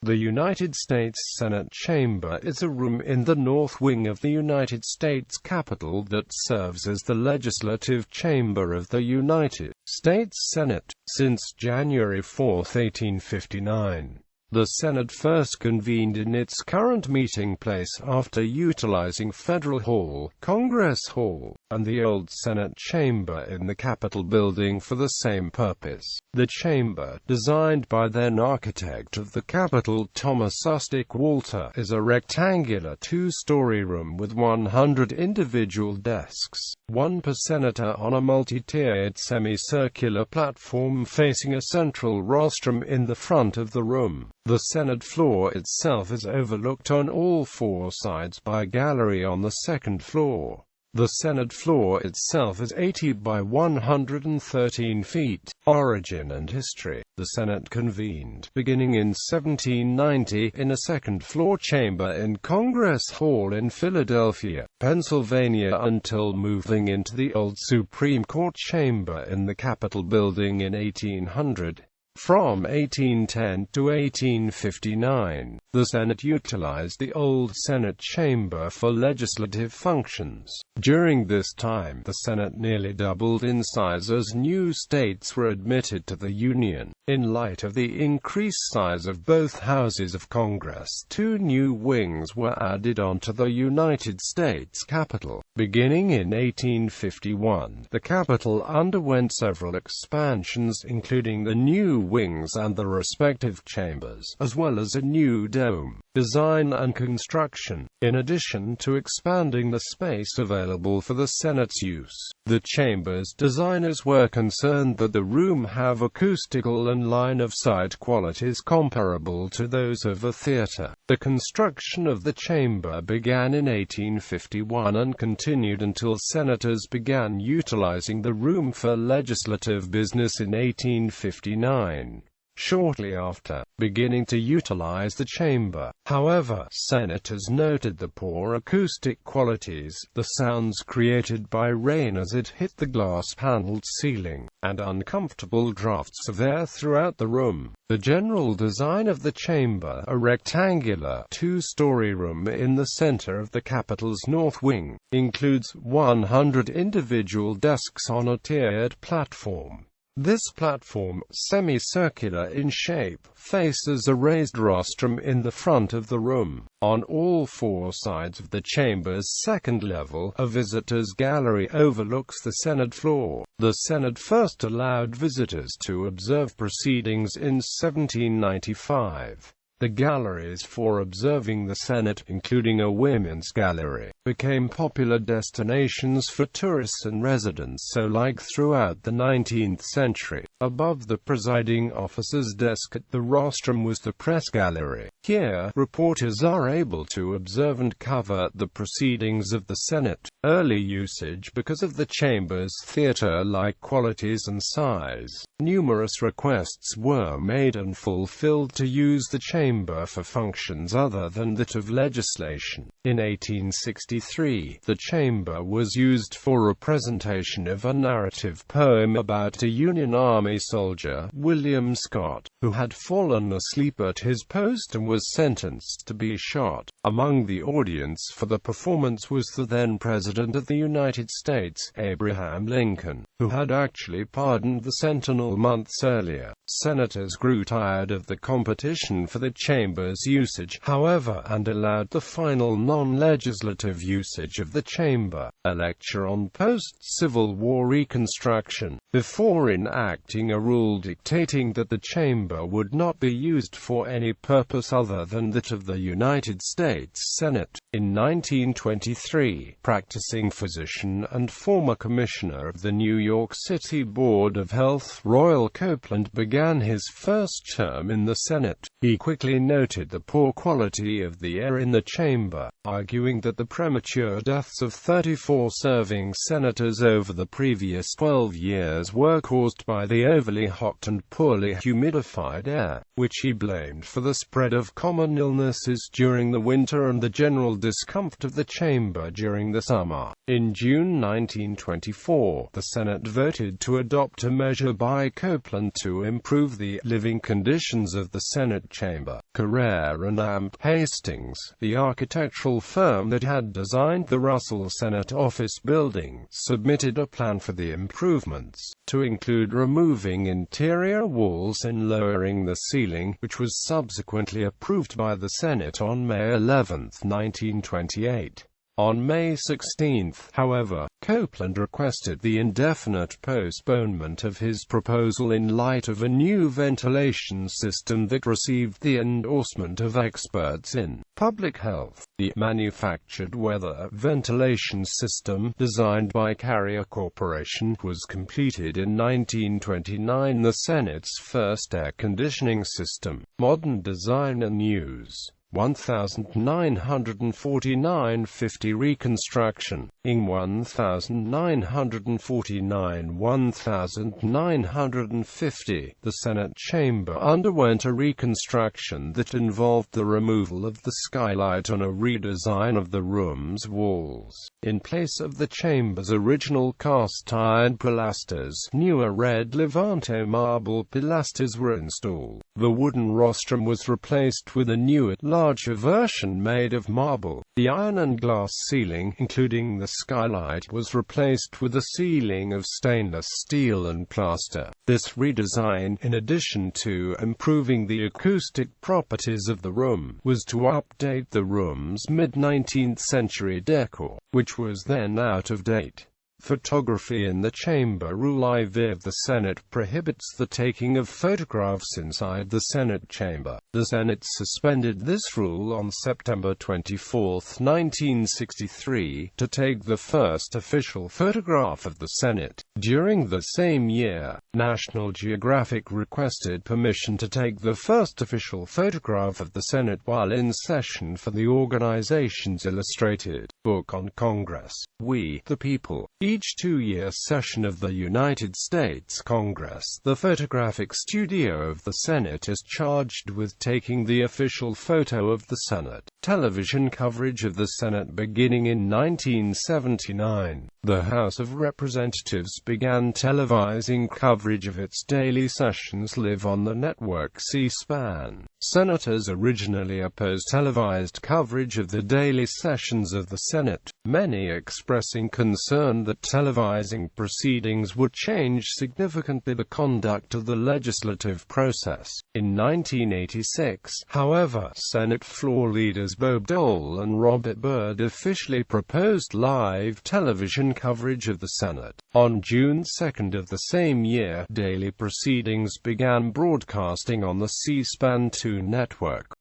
The United States Senate Chamber is a room in the north wing of the United States Capitol that serves as the legislative chamber of the United States Senate. Since January 4, 1859, the Senate first convened in its current meeting place after utilizing Federal Hall, Congress Hall, and the old Senate Chamber in the Capitol building for the same purpose. The chamber, designed by then architect of the Capitol Thomas Ustick Walter, is a rectangular two-story room with 100 individual desks, one per senator on a multi-tiered semicircular platform facing a central rostrum in the front of the room. The Senate floor itself is overlooked on all four sides by a gallery on the second floor. The Senate floor itself is 80 by 113 feet. Origin and history. The Senate convened, beginning in 1790, in a second-floor chamber in Congress Hall in Philadelphia, Pennsylvania until moving into the old Supreme Court chamber in the Capitol building in 1800. From 1810 to 1859, the Senate utilized the old Senate chamber for legislative functions. During this time, the Senate nearly doubled in size as new states were admitted to the Union. In light of the increased size of both houses of Congress, two new wings were added onto the United States Capitol. Beginning in 1851, the Capitol underwent several expansions, including the new wings and the respective chambers, as well as a new dome design and construction. In addition to expanding the space available for the Senate's use, the chamber's designers were concerned that the room have acoustical and line-of-sight qualities comparable to those of a theater. The construction of the chamber began in 1851 and continued until senators began utilizing the room for legislative business in 1859. Shortly after beginning to utilize the chamber, however, senators noted the poor acoustic qualities, the sounds created by rain as it hit the glass-paneled ceiling, and uncomfortable drafts of air throughout the room. The general design of the chamber, a rectangular, two-story room in the center of the Capitol's north wing, includes 100 individual desks on a tiered platform. This platform, semicircular in shape, faces a raised rostrum in the front of the room. On all four sides of the chamber's second level, a visitor's gallery overlooks the Senate floor. The Senate first allowed visitors to observe proceedings in 1795. The galleries for observing the Senate, including a women's gallery, became popular destinations for tourists and residents alike throughout the 19th century. Above the presiding officer's desk at the rostrum was the press gallery. Here, reporters are able to observe and cover the proceedings of the Senate. Early usage because of the chamber's theater-like qualities and size. Numerous requests were made and fulfilled to use the chamber for functions other than that of legislation. In 1863, the chamber was used for a presentation of a narrative poem about a Union Army soldier, William Scott, who had fallen asleep at his post and was sentenced to be shot. Among the audience for the performance was the then President of the United States, Abraham Lincoln, who had actually pardoned the Sentinel months earlier. Senators grew tired of the competition for the chamber's usage, however, and allowed the final non-legislative usage of the chamber, a lecture on post-Civil War Reconstruction, before enacting a rule dictating that the chamber would not be used for any purpose other than that of the United States Senate. In 1923, practicing physician and former commissioner of the New York City Board of Health, Royal Copeland began his first term in the Senate. He quickly noted the poor quality of the air in the chamber, arguing that the premature deaths of 34 serving senators over the previous 12 years were caused by the overly hot and poorly humidified air, which he blamed for the spread of common illnesses during the winter and the general discomfort of the chamber during the summer. In June 1924, the Senate voted to adopt a measure by Copeland to improve the living conditions of the Senate chamber. Carrere and Amp Hastings, the architectural firm that had designed the Russell Senate office building, submitted a plan for the improvements, to include removing interior walls and lowering the ceiling, which was subsequently approved by the Senate on May 11, 1928. On May 16, however, Copeland requested the indefinite postponement of his proposal in light of a new ventilation system that received the endorsement of experts in public health. The manufactured weather ventilation system, designed by Carrier Corporation, was completed in 1929, the Senate's first air conditioning system. Modern design and use. 1949-50 reconstruction. In 1949-1950, the Senate chamber underwent a reconstruction that involved the removal of the skylight and a redesign of the room's walls. In place of the chamber's original cast-iron pilasters, newer red Levante marble pilasters were installed. The wooden rostrum was replaced with a newer, larger version made of marble. The iron and glass ceiling, including the skylight, was replaced with a ceiling of stainless steel and plaster. This redesign, in addition to improving the acoustic properties of the room, was to update the room's mid-19th century decor, which was then out of date. Photography in the chamber. Rule IV of the Senate prohibits the taking of photographs inside the Senate chamber. The Senate suspended this rule on September 24, 1963, to take the first official photograph of the Senate. During the same year, National Geographic requested permission to take the first official photograph of the Senate while in session for the organization's illustrated book on Congress, We, the People. Each two-year session of the United States Congress, the photographic studio of the Senate is charged with taking the official photo of the Senate. Television coverage of the Senate beginning in 1979. The House of Representatives began televising coverage of its daily sessions live on the network C-SPAN. Senators originally opposed televised coverage of the daily sessions of the Senate, many expressing concern that televising proceedings would change significantly the conduct of the legislative process. In 1986, however, Senate floor leaders Bob Dole and Robert Byrd officially proposed live television coverage of the Senate. On June 2 of the same year, daily proceedings began broadcasting on the C-SPAN 2 network.